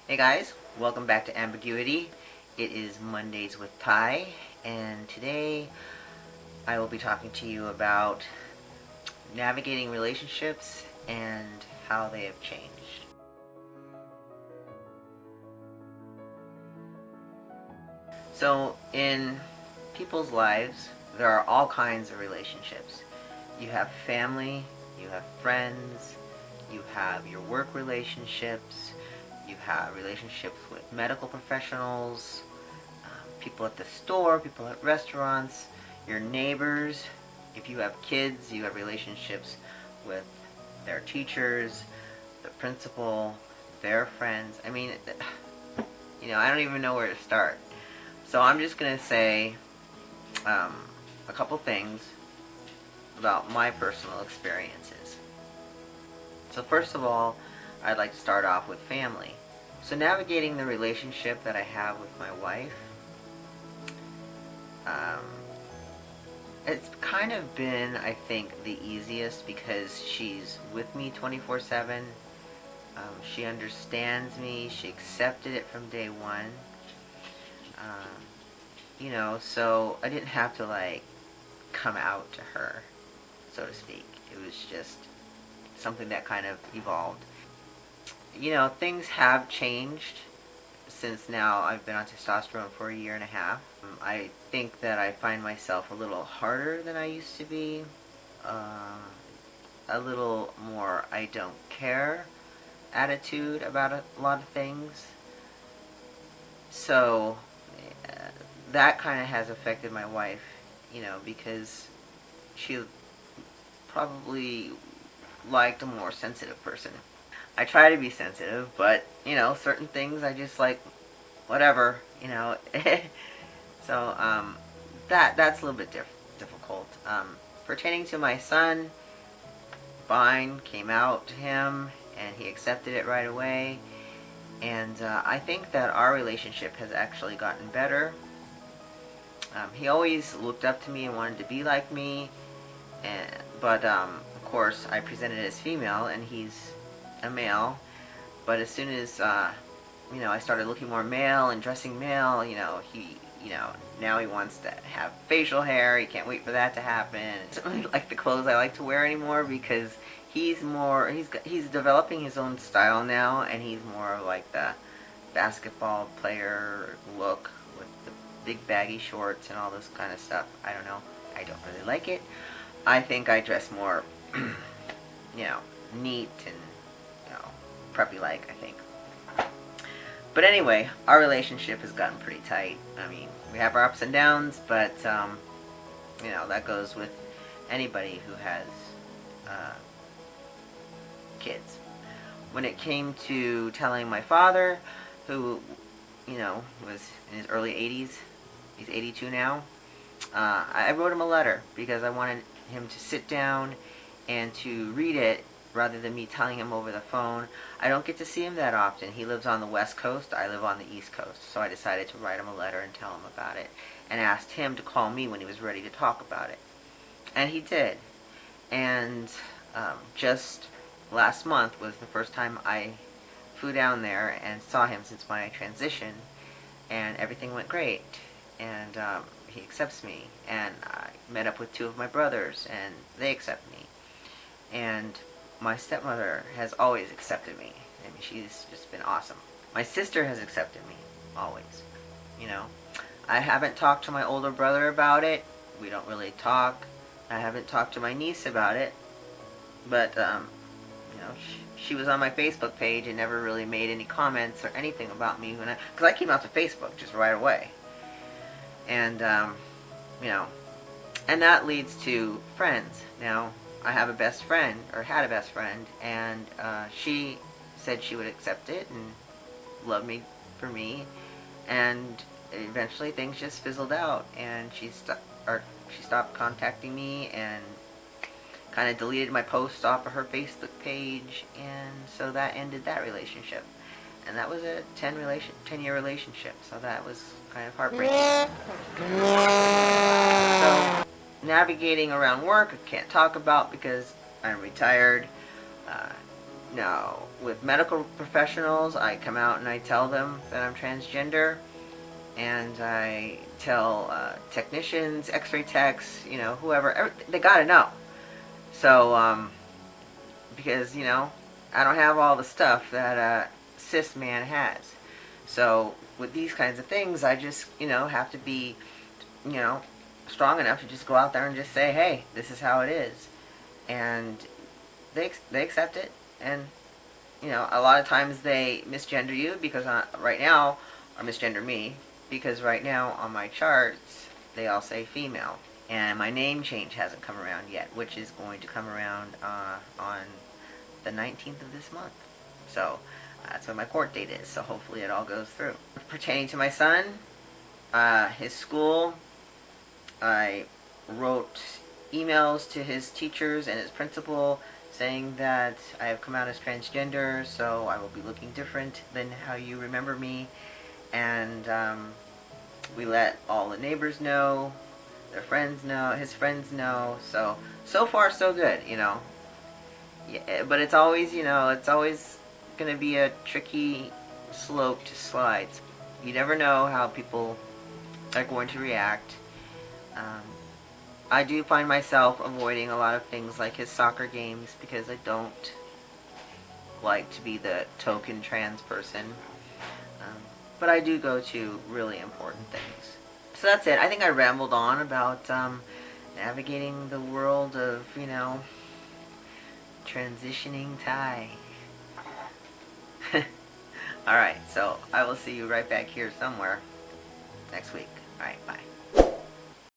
Hey guys, welcome back to Ambiguity. It is Mondays with Ty, and today I will be talking to you about navigating relationships and how they have changed. So, in people's lives, there are all kinds of relationships. You have family, you have friends, you have your work relationships, you have relationships with medical professionals, people at the store, people at restaurants, your neighbors. If you have kids, you have relationships with their teachers, the principal, their friends. I mean, I don't even know where to start. So I'm just going to say a couple things about my personal experiences. So first of all, I'd like to start off with family. So navigating the relationship that I have with my wife, it's kind of been, I think, the easiest because she's with me 24/7. She understands me. She accepted it from day one. So I didn't have to come out to her, so to speak. It was just something that kind of evolved. Things have changed since now I've been on testosterone for a year and a half. I think that I find myself a little harder than I used to be. A little more I don't care attitude about a lot of things. So that kind of has affected my wife, because she probably liked a more sensitive person. I try to be sensitive, but, certain things I just whatever, So, that's a little bit difficult. Pertaining to my son, fine, came out to him, and he accepted it right away. And I think that our relationship has actually gotten better. He always looked up to me and wanted to be like me, but of course I presented as female, and he's a male. But as soon as I started looking more male and dressing male, he now he wants to have facial hair. He can't wait for that to happen. He doesn't really like the clothes I like to wear anymore because he's developing his own style now, and he's more of like the basketball player look with the big baggy shorts and all this kind of stuff. I don't know. I don't really like it. I think I dress more, neat and, preppy like, I think. But anyway, our relationship has gotten pretty tight. I mean, we have our ups and downs, but, that goes with anybody who has kids. When it came to telling my father, who, was in his early 80s, he's 82 now, I wrote him a letter because I wanted him to sit down and to read it rather than me telling him over the phone. I don't get to see him that often. He lives on the West Coast, I live on the East Coast, so I decided to write him a letter and tell him about it, and asked him to call me when he was ready to talk about it. And he did. And just last month was the first time I flew down there and saw him since my transition, and everything went great. And he accepts me, and I met up with two of my brothers, and they accept me. And my stepmother has always accepted me. I mean, she's just been awesome. My sister has accepted me, always. I haven't talked to my older brother about it. We don't really talk. I haven't talked to my niece about it. But, she was on my Facebook page and never really made any comments or anything about me because I came out to Facebook just right away. And, and that leads to friends. Now, I have a best friend, or had a best friend, and she said she would accept it and love me for me, and eventually things just fizzled out, and she stopped contacting me and kind of deleted my posts off of her Facebook page, and so that ended that relationship. And that was a 10-year relationship, so that was kind of heartbreaking. So, navigating around work, I can't talk about because I'm retired. Now, with medical professionals, I come out and I tell them that I'm transgender, and I tell technicians, x-ray techs, whoever, they gotta know. So, because, I don't have all the stuff that a cis man has. So, with these kinds of things, I just, have to be, you know, strong enough to just go out there and just say, hey, this is how it is. And they accept it. And, a lot of times they misgender you because right now, or misgender me, because right now on my charts, they all say female. And my name change hasn't come around yet, which is going to come around on the 19th of this month. So that's when my court date is, so hopefully it all goes through. Pertaining to my son, his school, I wrote emails to his teachers and his principal saying that I have come out as transgender, so I will be looking different than how you remember me. And we let all the neighbors know, their friends know, his friends know. So far so good, Yeah, but it's always, it's always going to be a tricky slope to slide. You never know how people are going to react. I do find myself avoiding a lot of things like his soccer games because I don't like to be the token trans person. But I do go to really important things. So that's it. I think I rambled on about navigating the world of, transitioning Thai. Alright, so I will see you right back here somewhere next week. Alright, bye.